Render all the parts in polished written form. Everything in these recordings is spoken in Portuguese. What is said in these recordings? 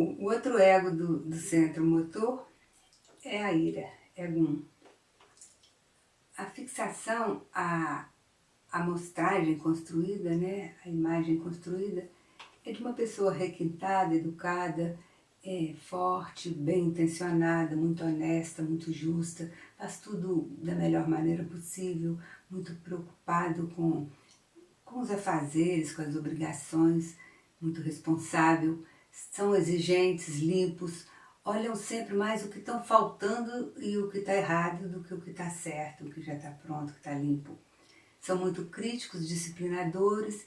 O outro ego do centro motor é a ira, ego 1. A fixação, a amostragem construída, né, a imagem construída, é de uma pessoa requintada, educada, forte, bem intencionada, muito honesta, muito justa, faz tudo da melhor maneira possível, muito preocupado com os afazeres, com as obrigações, muito responsável, são exigentes, limpos, olham sempre mais o que estão faltando e o que está errado do que o que está certo, o que já está pronto, o que está limpo. São muito críticos, disciplinadores,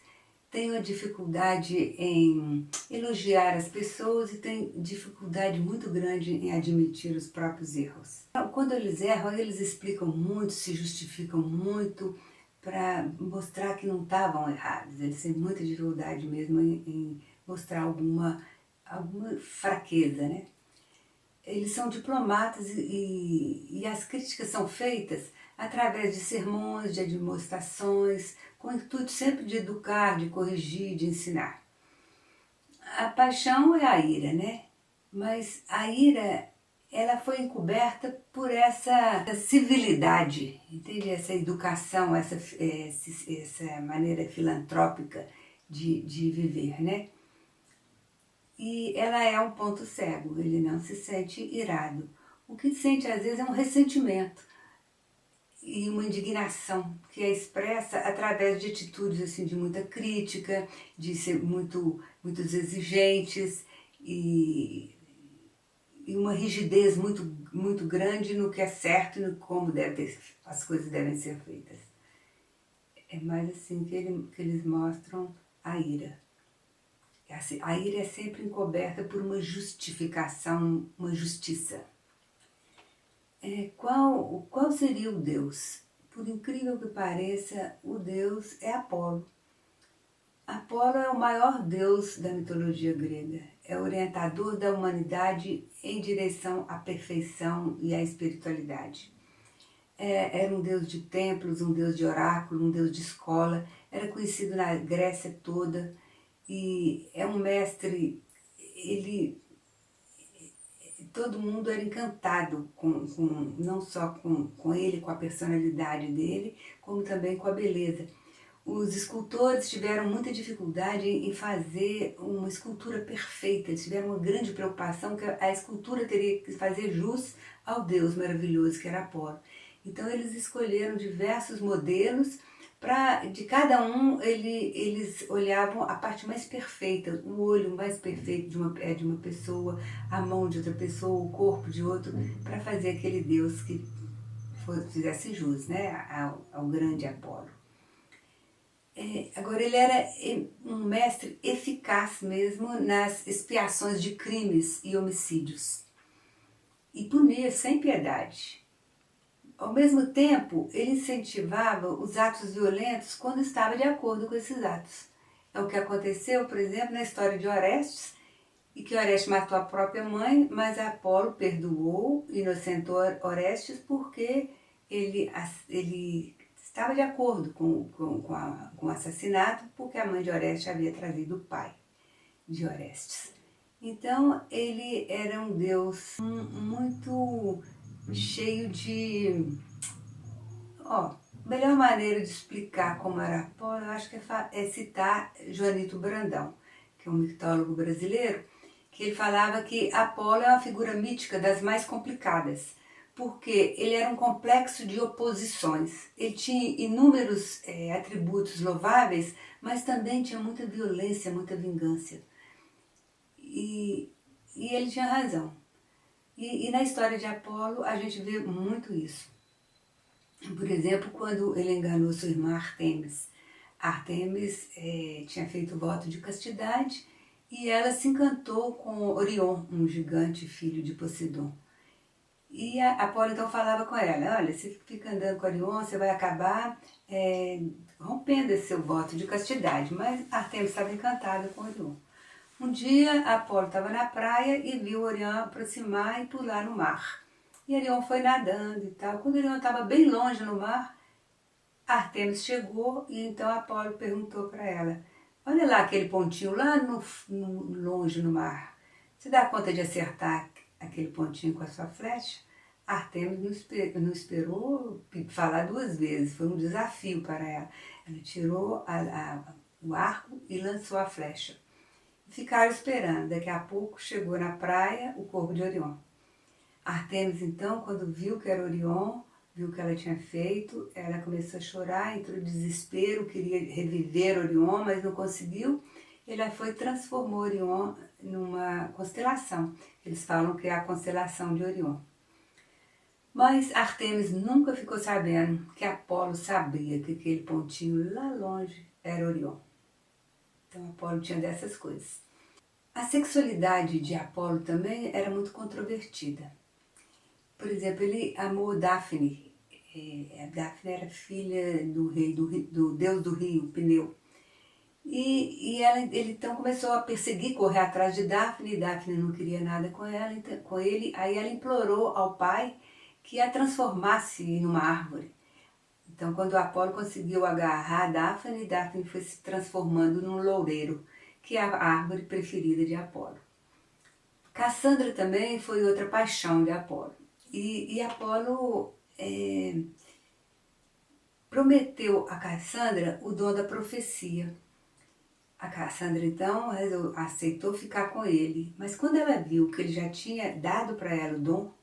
têm uma dificuldade em elogiar as pessoas e têm dificuldade muito grande em admitir os próprios erros. Então, quando eles erram, eles explicam muito, se justificam muito para mostrar que não estavam errados. Eles têm muita dificuldade mesmo em mostrar alguma fraqueza, né? Eles são diplomatas e as críticas são feitas através de sermões, de admoestações, com o intuito sempre de educar, de corrigir, de ensinar. A paixão é a ira, né? Mas a ira, ela foi encoberta por essa civilidade, entende? Essa educação, essa maneira filantrópica de viver, né? E ela é um ponto cego, ele não se sente irado. O que sente às vezes é um ressentimento e uma indignação que é expressa através de atitudes assim, de muita crítica, de ser muitos exigentes e uma rigidez muito grande no que é certo e no como as coisas devem ser feitas. É mais assim que eles mostram a ira. A ira é sempre encoberta por uma justificação, uma justiça. Qual seria o Deus? Por incrível que pareça, o Deus é Apolo. Apolo é o maior deus da mitologia grega. É o orientador da humanidade em direção à perfeição e à espiritualidade. Era um deus de templos, um deus de oráculo, um deus de escola. Era conhecido na Grécia toda. E é um mestre, todo mundo era encantado não só com ele, com a personalidade dele, como também com a beleza. Os escultores tiveram muita dificuldade em fazer uma escultura perfeita, eles tiveram uma grande preocupação que a escultura teria que fazer jus ao Deus maravilhoso que era Apolo. Então eles escolheram diversos modelos, de cada um eles olhavam a parte mais perfeita, o olho mais perfeito de uma pessoa, a mão de outra pessoa, o corpo de outro, para fazer aquele Deus que fizesse jus, né, ao grande Apolo. Agora ele era um mestre eficaz mesmo nas expiações de crimes e homicídios e punia sem piedade. Ao mesmo tempo, ele incentivava os atos violentos quando estava de acordo com esses atos. É o que aconteceu, por exemplo, na história de Orestes, e que Orestes matou a própria mãe, mas Apolo perdoou, inocentou Orestes porque ele estava de acordo com o assassinato, porque a mãe de Orestes havia trazido o pai de Orestes. Então ele era um deus muito cheio de... a melhor maneira de explicar como era Apolo, eu acho que é citar Joanito Brandão, que é um mitólogo brasileiro, que ele falava que Apolo é uma figura mítica das mais complicadas, porque ele era um complexo de oposições. Ele tinha inúmeros atributos louváveis, mas também tinha muita violência, muita vingança. E ele tinha razão. E na história de Apolo a gente vê muito isso. Por exemplo, quando ele enganou sua irmã Artemis. Artemis tinha feito voto de castidade e ela se encantou com Orion, um gigante filho de Poseidon. E Apolo então falava com ela, olha, se fica andando com Orion, você vai acabar rompendo esse seu voto de castidade. Mas Artemis estava encantada com Orion. Um dia Apolo estava na praia e viu Orion aproximar e pular no mar. E Orion foi nadando e tal. Quando Orion estava bem longe no mar, Artemis chegou e então Apolo perguntou para ela, olha lá aquele pontinho lá longe no mar, Você dá conta de acertar aquele pontinho com a sua flecha? Artemis não esperou falar duas vezes, foi um desafio para ela. Ela tirou o arco e lançou a flecha. Ficaram esperando, daqui a pouco chegou na praia o corpo de Orion. Artemis então, quando viu que era Orion, viu o que ela tinha feito, ela começou a chorar, entrou em desespero, queria reviver Orion, mas não conseguiu. Ela foi e transformou Orion numa constelação. Eles falam que é a constelação de Orion. Mas Artemis nunca ficou sabendo que Apolo sabia que aquele pontinho lá longe era Orion. Então Apolo tinha dessas coisas. A sexualidade de Apolo também era muito controvertida. Por exemplo, ele amou Daphne. A Daphne era filha do rei, do deus do rio, Pneu. Ele então começou a perseguir, correr atrás de Daphne. Daphne não queria nada com ele. Aí ela implorou ao pai que a transformasse em uma árvore. Então, quando Apolo conseguiu agarrar Daphne, Daphne foi se transformando num loureiro, que é a árvore preferida de Apolo. Cassandra também foi outra paixão de Apolo. E Apolo prometeu a Cassandra o dom da profecia. A Cassandra então aceitou ficar com ele, mas quando ela viu que ele já tinha dado para ela o dom,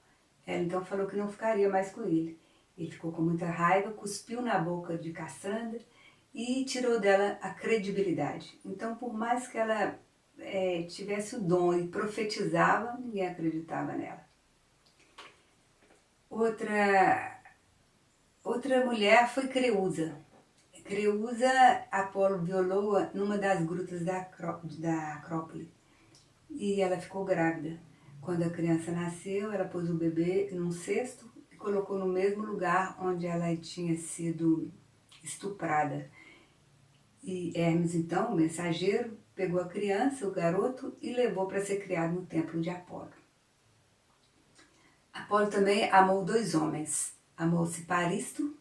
ela então falou que não ficaria mais com ele. Ele ficou com muita raiva, cuspiu na boca de Cassandra e tirou dela a credibilidade. Então, por mais que ela tivesse o dom e profetizava, ninguém acreditava nela. Outra mulher foi Creusa. Creusa, Apolo violou-a numa das grutas da Acrópole e ela ficou grávida. Quando a criança nasceu, ela pôs o bebê num cesto e colocou no mesmo lugar onde ela tinha sido estuprada. E Hermes, então, o mensageiro, pegou a criança, o garoto, e levou para ser criado no templo de Apolo. Apolo também amou dois homens. Amou Ciparisso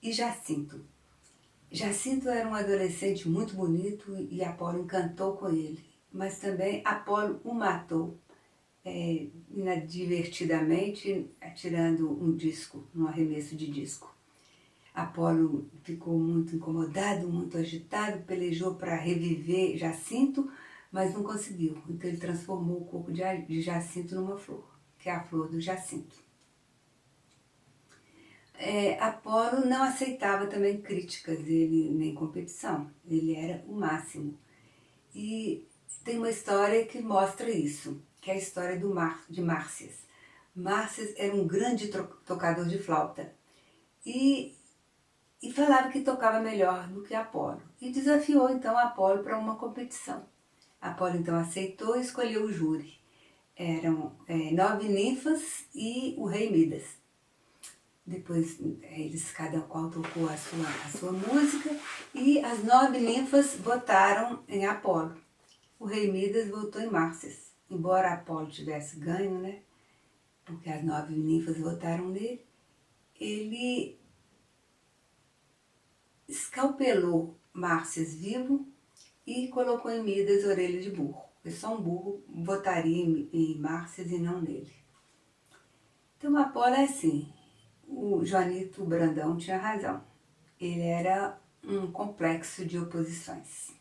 e Jacinto. Jacinto era um adolescente muito bonito e Apolo encantou com ele. Mas também Apolo o matou, inadvertidamente, atirando um disco, um arremesso de disco. Apolo ficou muito incomodado, muito agitado, pelejou para reviver Jacinto, mas não conseguiu. Então ele transformou o corpo de Jacinto numa flor, que é a flor do Jacinto. Apolo não aceitava também críticas, ele nem competição, ele era o máximo. E tem uma história que mostra isso, que é a história de Márcias. Márcias era um grande tocador de flauta e falava que tocava melhor do que Apolo. E desafiou então Apolo para uma competição. Apolo então aceitou e escolheu o júri. Eram 9 ninfas e o rei Midas. Depois cada qual tocou a sua música e as 9 ninfas votaram em Apolo. O rei Midas votou em Márcias. Embora Apolo tivesse ganho, né? Porque as 9 ninfas votaram nele, ele escalpelou Márcias vivo e colocou em Midas orelha de burro. Porque só um burro votaria em Márcias e não nele. Então Apolo é assim. O Joanito Brandão tinha razão. Ele era um complexo de oposições.